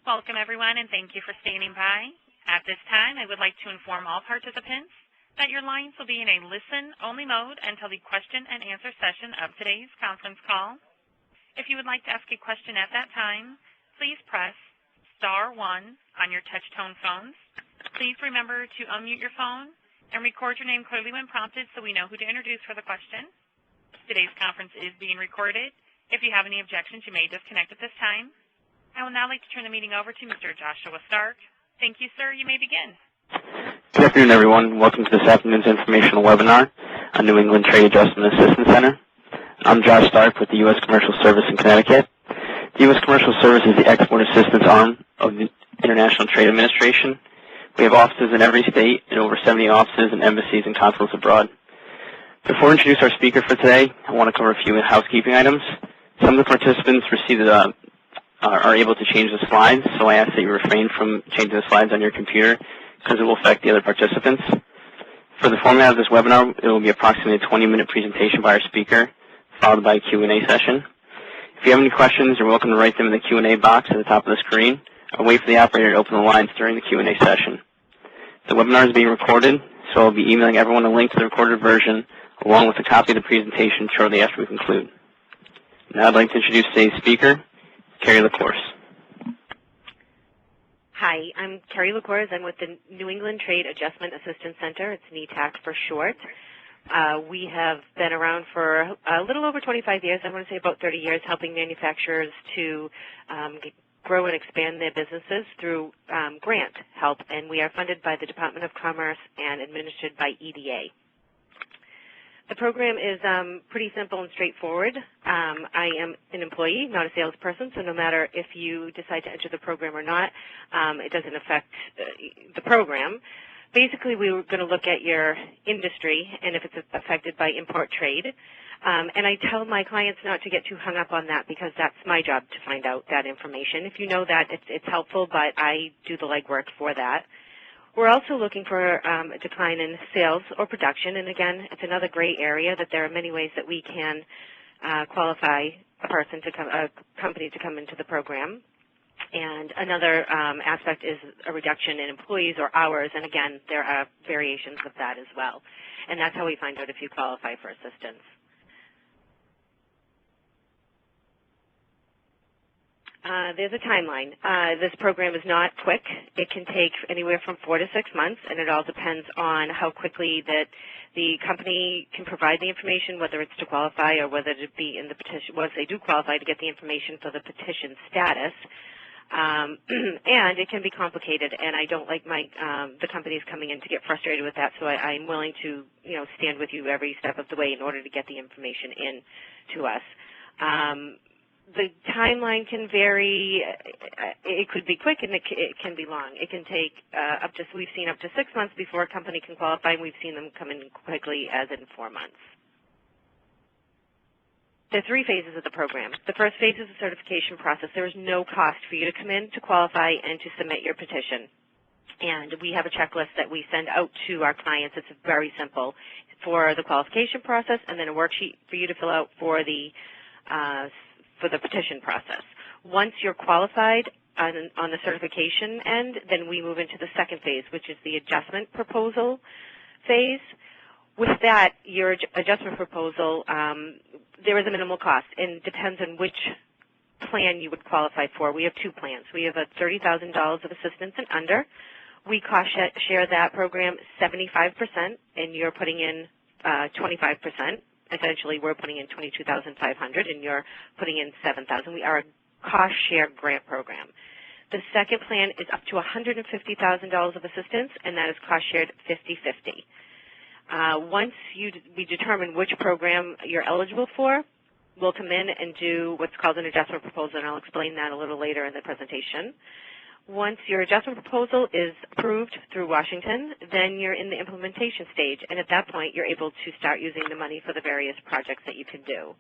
Welcome, everyone, and thank you for standing by. At this time, I would like to inform all participants that your lines will be in a listen-only mode until the question-and-answer session of today's conference call. If you would like to ask a question at that time, please press *1 on your touch-tone phones. Please remember to unmute your phone and record your name clearly when prompted so we know who to introduce for the question. Today's conference is being recorded. If you have any objections, you may disconnect at this time. I will now like to turn the meeting over to Mr. Joshua Stark. Thank you, sir. You may begin. Good afternoon, everyone. Welcome to this afternoon's informational webinar on New England Trade Adjustment Assistance Center. I'm Josh Stark with the U.S. Commercial Service in Connecticut. The U.S. Commercial Service is the export assistance arm of the International Trade Administration. We have offices in every state and over 70 offices and embassies and consulates abroad. Before I introduce our speaker for today, I want to cover a few housekeeping items. Some of the participants are able to change the slides, so I ask that you refrain from changing the slides on your computer because it will affect the other participants. For the format of this webinar, it will be approximately a 20-minute presentation by our speaker, followed by a Q&A session. If you have any questions, you're welcome to write them in the Q&A box at the top of the screen, or wait for the operator to open the lines during the Q&A session. The webinar is being recorded, so I'll be emailing everyone a link to the recorded version, along with a copy of the presentation shortly after we conclude. Now I'd like to introduce today's speaker, Carrie LaCourse. Hi, I'm Carrie LaCourse. I'm with the New England Trade Adjustment Assistance Center. It's NETAAC for short. We have been around for a little over 25 years. I want to say about 30 years, helping manufacturers to grow and expand their businesses through grant help, and we are funded by the Department of Commerce and administered by EDA. The program is pretty simple and straightforward. I am an employee, not a salesperson, so no matter if you decide to enter the program or not, it doesn't affect the program. Basically, we were going to look at your industry and if it's affected by import trade. And I tell my clients not to get too hung up on that because that's my job to find out that information. If you know that, it's helpful, but I do the legwork for that. We're also looking for a decline in sales or production, and again, it's another gray area that there are many ways that we can qualify a company to come into the program. And another aspect is a reduction in employees or hours, and again, there are variations of that as well. And that's how we find out if you qualify for assistance. There's a timeline. This program is not quick. It can take anywhere from 4 to 6 months, and it all depends on how quickly that the company can provide the information, whether it's to qualify or whether to be in the petition, once they do qualify, to get the information for the petition status. And it can be complicated, and I don't like the companies coming in to get frustrated with that, so I'm willing to stand with you every step of the way in order to get the information in to us. The timeline can vary. It could be quick and it can be long. It can take we've seen up to 6 months before a company can qualify, and we've seen them come in quickly as in 4 months. There are 3 phases of the program. The first phase is the certification process. There is no cost for you to come in to qualify and to submit your petition. And we have a checklist that we send out to our clients. It's very simple for the qualification process, and then a worksheet for you to fill out for the petition process. Once you're qualified on the certification end, then we move into the second phase, which is the adjustment proposal phase. With that, your adjustment proposal, there is a minimal cost, and depends on which plan you would qualify for. We have 2 plans. We have a $30,000 of assistance and under. We cost share that program 75%, and you're putting in 25%. Essentially, we're putting in $22,500, and you're putting in $7,000. We are a cost-share grant program. The second plan is up to $150,000 of assistance, and that is cost-shared 50-50. Once we determine which program you're eligible for, we'll come in and do what's called an adjustment proposal, and I'll explain that a little later in the presentation. Once your adjustment proposal is approved through Washington, then you're in the implementation stage, and at that point you're able to start using the money for the various projects that you can do.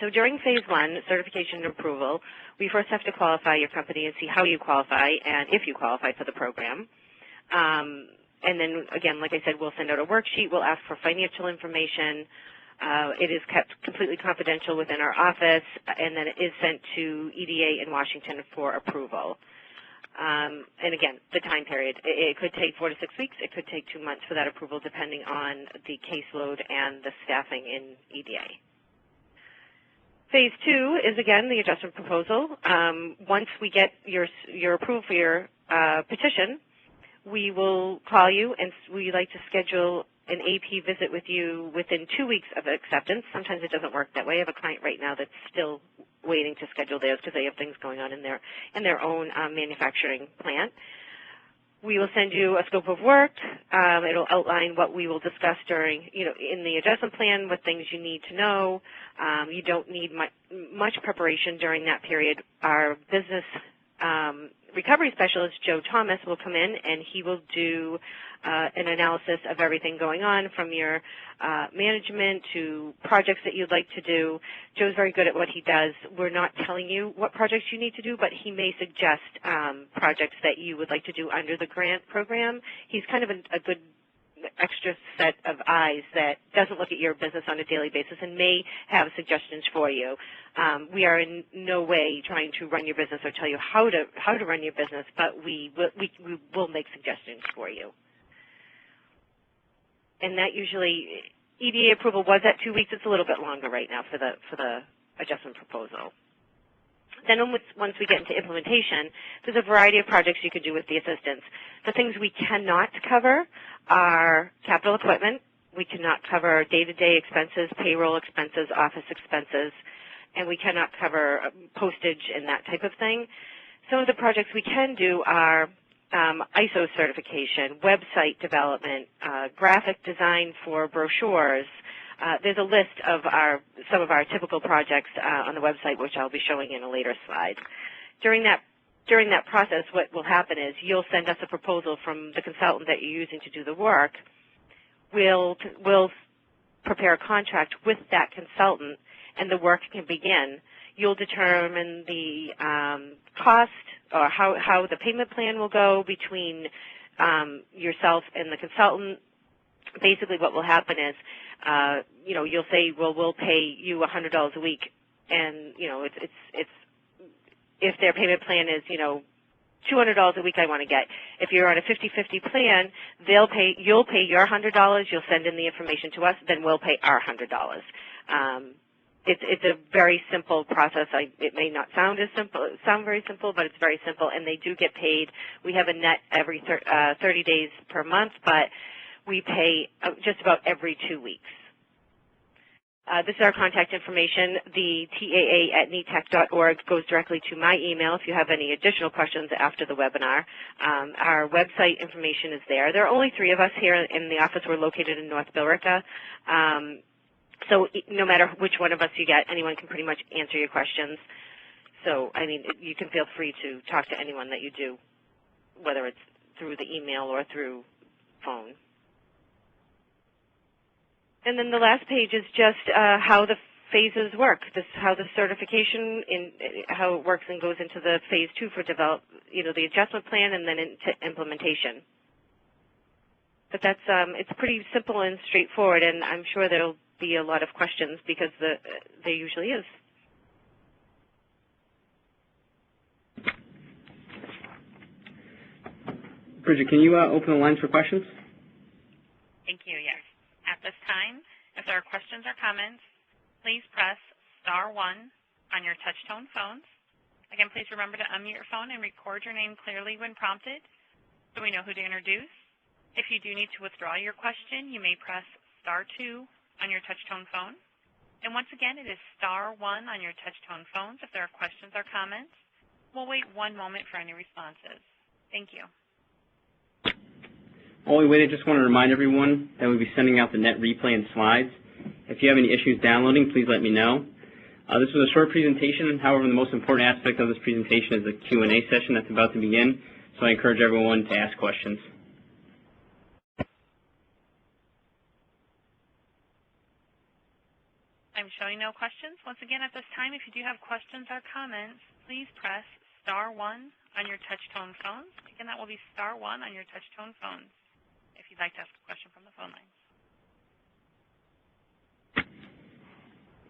So during phase 1, certification and approval, we first have to qualify your company and see how you qualify and if you qualify for the program. And then, again, like I said, we'll send out a worksheet. We'll ask for financial information. It is kept completely confidential within our office, and then it is sent to EDA in Washington for approval. And again, the time period. It could take 4 to 6 weeks. It could take 2 months for that approval, depending on the caseload and the staffing in EDA. Phase 2 is, again, the adjustment proposal. Once we get your approval for your petition, we will call you, and we like to schedule an AP visit with you within 2 weeks of acceptance. Sometimes it doesn't work that way. I have a client right now that's still waiting to schedule theirs because they have things going on in their own manufacturing plant. We will send you a scope of work. It'll outline what we will discuss during, in the adjustment plan, what things you need to know. You don't need much preparation during that period. Our business recovery specialist, Joe Thomas, will come in, and he will do an analysis of everything going on, from your management to projects that you'd like to do. Joe's very good at what he does. We're not telling you what projects you need to do, but he may suggest projects that you would like to do under the grant program. He's kind of a good extra set of eyes that doesn't look at your business on a daily basis and may have suggestions for you. We are in no way trying to run your business or tell you how to run your business, but we will make suggestions for you. And that usually, EDA approval was at 2 weeks. It's a little bit longer right now for the adjustment proposal. Then once we get into implementation, there's a variety of projects you could do with the assistance. The things we cannot cover are capital equipment. We cannot cover day-to-day expenses, payroll expenses, office expenses, and we cannot cover postage and that type of thing. Some of the projects we can do are ISO certification, website development, graphic design for brochures. There's a list of some of our typical projects on the website, which I'll be showing in a later slide. During that process, what will happen is you'll send us a proposal from the consultant that you're using to do the work. We'll prepare a contract with that consultant, and the work can begin. You'll determine the cost or how the payment plan will go between yourself and the consultant. Basically what will happen is, you'll say, well, we'll pay you $100 a week, and, if their payment plan is, $200 a week I want to get. If you're on a 50-50 plan, you'll pay your $100, you'll send in the information to us, then we'll pay our $100. It's a very simple process. It may not sound very simple, but it's very simple, and they do get paid. We have a net every 30 days per month, but we pay just about every 2 weeks. This is our contact information. The TAA@NETAAC.org goes directly to my email if you have any additional questions after the webinar. Our website information is there. There are only 3 of us here in the office. We're located in North Billerica. So no matter which one of us you get, anyone can pretty much answer your questions. So, you can feel free to talk to anyone that you do, whether it's through the email or through phone. And then the last page is just how the phases work, how the certification, how it works and goes into the phase 2 for the adjustment plan and then into implementation. But that's it's pretty simple and straightforward, and I'm sure there'll be a lot of questions because there usually is. Bridget, can you open the lines for questions? Thank you, yes. At this time, if there are questions or comments, please press *1 on your touch-tone phones. Again, please remember to unmute your phone and record your name clearly when prompted so we know who to introduce. If you do need to withdraw your question, you may press *2 on your touch-tone phone. And once again, it is *1 on your touch-tone phones if there are questions or comments. We'll wait 1 moment for any responses. Thank you. While we wait, I just want to remind everyone that we'll be sending out the net replay and slides. If you have any issues downloading, please let me know. This was a short presentation. However, the most important aspect of this presentation is the Q&A session that's about to begin, so I encourage everyone to ask questions. I'm showing no questions. Once again, at this time, if you do have questions or comments, please press *1 on your touch-tone phones. Again, that will be *1 on your touch-tone phones if you'd like to ask a question from the phone lines.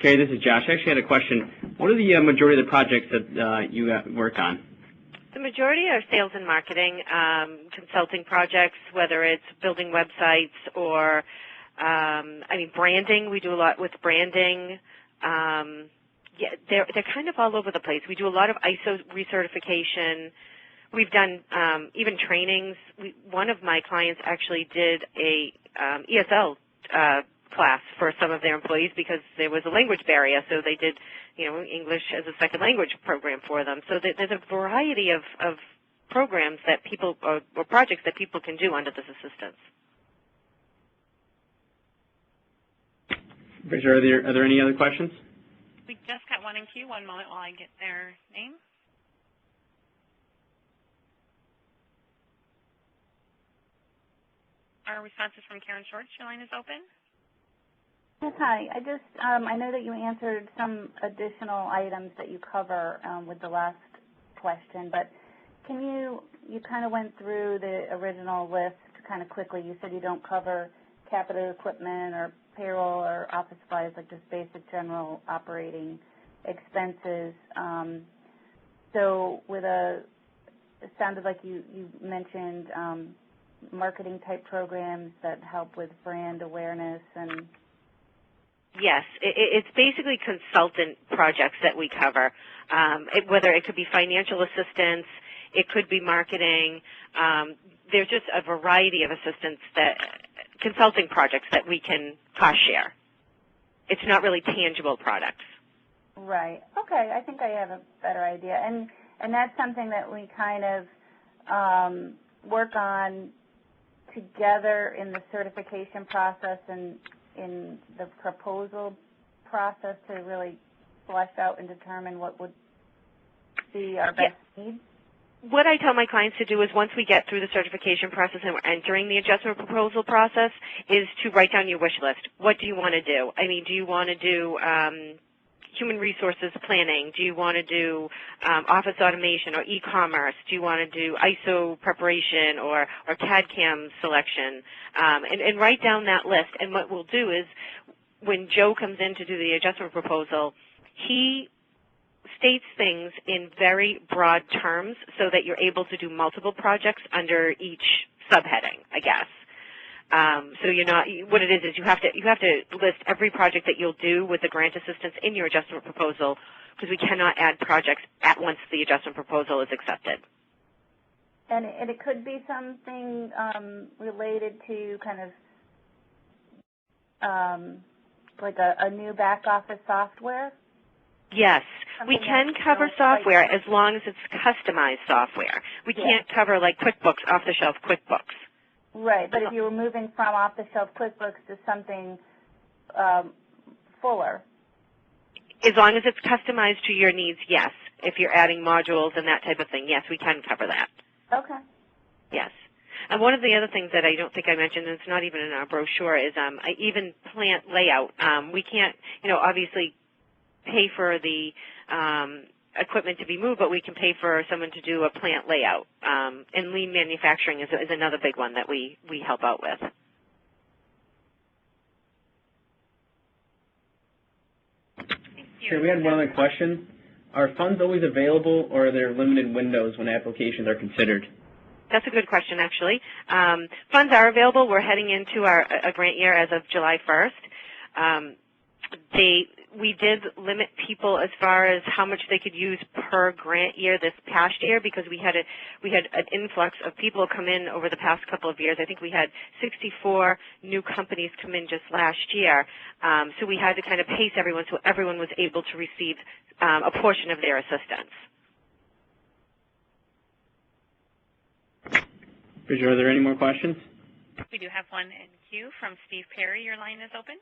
Carrie, this is Josh. I actually had a question. What are the majority of the projects that you work on? The majority are sales and marketing, consulting projects, whether it's building websites or, branding. We do a lot with branding. Yeah, they're kind of all over the place. We do a lot of ISO recertification. We've done even trainings. One of my clients actually did a ESL class for some of their employees because there was a language barrier, so they did, English as a second language program for them. So there's a variety of programs that people, or projects that people can do under this assistance. Bridget, are there any other questions? We just got one in queue. One moment while I get their name. Our response is from Karen Shorts. Your line is open. Yes, hi. I know that you answered some additional items that you cover with the last question, but you kind of went through the original list kind of quickly. You said you don't cover capital equipment or payroll or office supplies, like just basic general operating expenses. So it sounded like you mentioned marketing type programs that help with brand awareness and. Yes, it's basically consultant projects that we cover, whether it could be financial assistance, it could be marketing. There's just a variety of consulting projects that we can cost share. It's not really tangible products. Right. Okay. I think I have a better idea. And that's something that we kind of work on together in the certification process and in the proposal process to really flesh out and determine what would be our best needs? What I tell my clients to do is once we get through the certification process and we're entering the adjustment proposal process is to write down your wish list. What do you want to do? Do you want to do human resources planning? Do you want to do office automation or e-commerce? Do you want to do ISO preparation or CAD/CAM selection? And write down that list. And what we'll do is when Joe comes in to do the adjustment proposal, he states things in very broad terms so that you're able to do multiple projects under each subheading, I guess. So you're not, what it is you have to list every project that you'll do with the grant assistance in your adjustment proposal because we cannot add projects at once the adjustment proposal is accepted. And it could be something related to kind of like a new back office software? Yes, we can cover software as long as it's customized software. We can't cover like QuickBooks, off-the-shelf QuickBooks. Right, but if you were moving from off-the-shelf QuickBooks to something fuller. As long as it's customized to your needs, yes. If you're adding modules and that type of thing, yes, we can cover that. Okay. Yes. And one of the other things that I don't think I mentioned, and it's not even in our brochure, is even plant layout. We can't, obviously pay for the equipment to be moved, but we can pay for someone to do a plant layout. And lean manufacturing is another big one that we help out with. Sure, we had one other question. Are funds always available, or are there limited windows when applications are considered? That's a good question, actually. Funds are available. We're heading into a grant year as of July 1st. We did limit people as far as how much they could use per grant year this past year because we had an influx of people come in over the past couple of years. I think we had 64 new companies come in just last year. So we had to kind of pace everyone so everyone was able to receive a portion of their assistance. Bridget, are there any more questions? We do have one in queue from Steve Perry. Your line is open.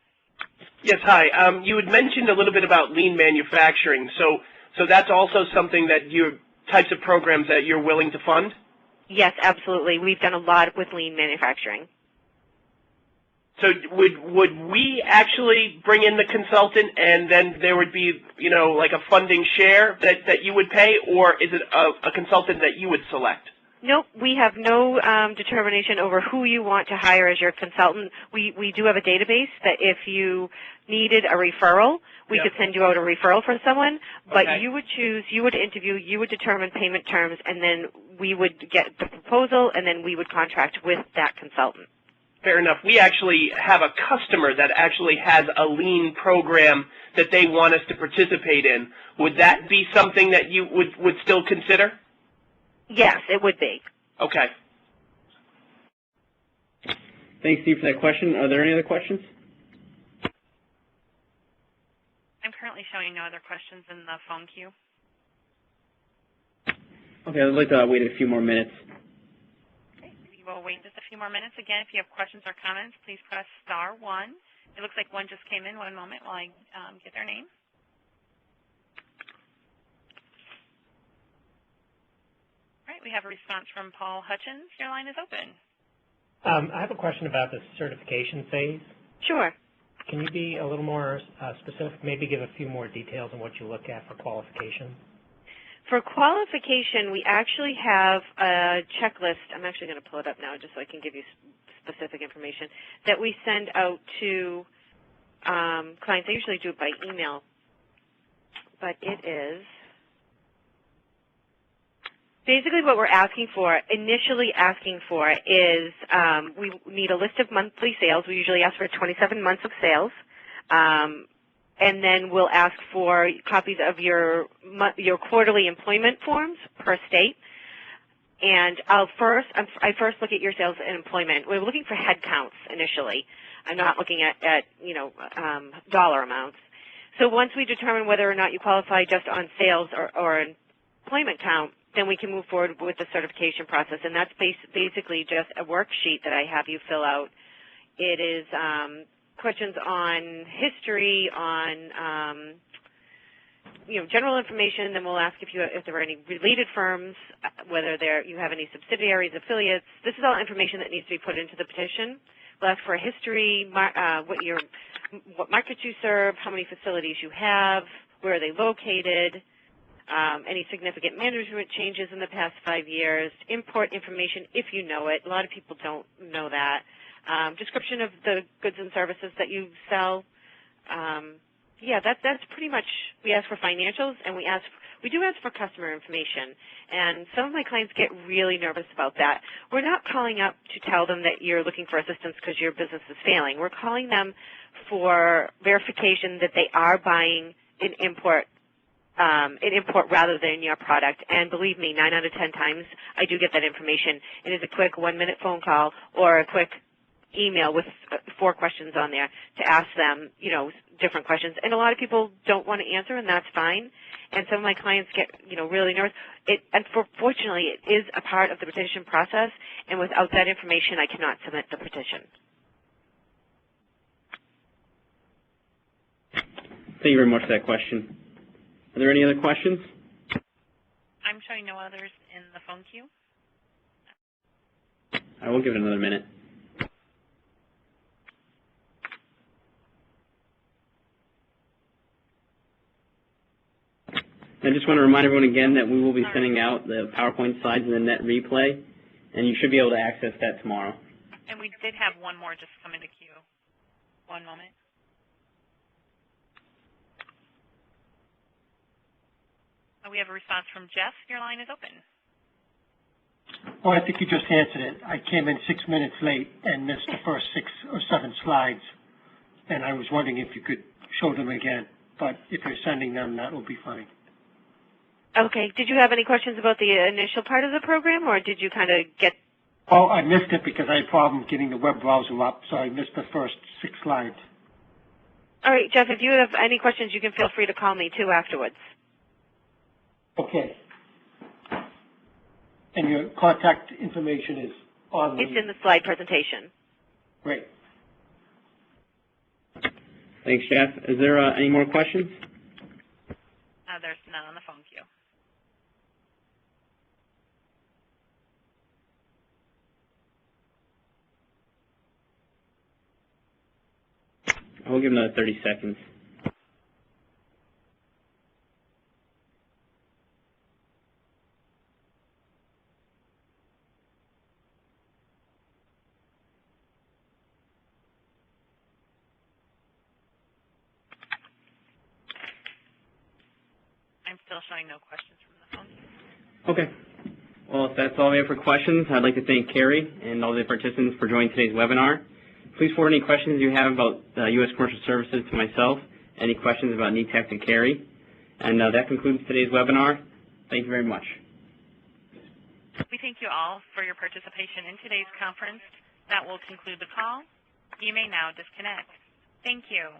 Yes, hi. You had mentioned a little bit about lean manufacturing. So that's also something that types of programs that you're willing to fund? Yes, absolutely. We've done a lot with lean manufacturing. So would we actually bring in the consultant and then there would be, like a funding share that you would pay, or is it a consultant that you would select? Nope, we have no determination over who you want to hire as your consultant. We do have a database that if you needed a referral, we could send you out a referral for someone, but you would choose, you would interview, you would determine payment terms, and then we would get the proposal, and then we would contract with that consultant. Fair enough. We actually have a customer that actually has a lien program that they want us to participate in. Would that be something that you would still consider? Yes, it would be. Okay. Thanks, Steve, for that question. Are there any other questions? I'm currently showing no other questions in the phone queue. Okay, I'd like to wait a few more minutes. Okay, we will wait just a few more minutes. Again, if you have questions or comments, please press *1. It looks like one just came in. One moment while I get their name. All right, we have a response from Paul Hutchins. Your line is open. I have a question about the certification phase. Sure. Can you be a little more specific, maybe give a few more details on what you look at for qualification? For qualification, we actually have a checklist. I'm actually going to pull it up now just so I can give you specific information that we send out to clients. I usually do it by email, but it is basically what we're initially asking for is we need a list of monthly sales. We usually ask for 27 months of sales. And then we'll ask for copies of your quarterly employment forms per state. And I first look at your sales and employment. We're looking for head counts initially. I'm not looking at dollar amounts. So once we determine whether or not you qualify just on sales or employment count, then we can move forward with the certification process. And that's basically just a worksheet that I have you fill out. It is questions on history, on general information. Then we'll ask if there are any related firms, whether you have any subsidiaries, affiliates. This is all information that needs to be put into the petition. We'll ask for a history, what markets you serve, how many facilities you have, where are they located, any significant management changes in the past 5 years, import information if you know it. A lot of people don't know that. Description of the goods and services that you sell. That's pretty much. We ask for financials, and we do ask for customer information. And some of my clients get really nervous about that. We're not calling up to tell them that you're looking for assistance because your business is failing. We're calling them for verification that they are buying an import rather than your product. And believe me, 9 out of 10 times I do get that information. It is a quick 1-minute phone call or a quick email with 4 questions on there to ask them, different questions. And a lot of people don't want to answer, and that's fine. And some of my clients get, really nervous. Unfortunately, it is a part of the petition process, and without that information, I cannot submit the petition. Thank you very much for that question. Are there any other questions? I'm showing no others in the phone queue. I will give it another minute. I just want to remind everyone again that we will be sending out the PowerPoint slides in the net replay, and you should be able to access that tomorrow. And we did have one more just come into queue. One moment. We have a response from Jeff. Your line is open. Well, I think you just answered it. I came in 6 minutes late and missed the first 6 or 7 slides, and I was wondering if you could show them again. But if you're sending them, that will be fine. Okay. Did you have any questions about the initial part of the program, or did you kind of get? Oh, I missed it because I had problems getting the web browser up, so I missed the first 6 slides. All right, Jeff, if you have any questions, you can feel free to call me, too, afterwards. Okay. And your contact information is on It's in the slide presentation. Great. Thanks, Jeff. Is there any more questions? There's none on the phone queue. I will give another 30 seconds. I'm still showing no questions from the phone. Okay. Well, if that's all we have for questions, I'd like to thank Carrie and all the participants for joining today's webinar. Please forward any questions you have about U.S. Commercial Services to myself, any questions about NETAAC to Carrie. And that concludes today's webinar. Thank you very much. We thank you all for your participation in today's conference. That will conclude the call. You may now disconnect. Thank you.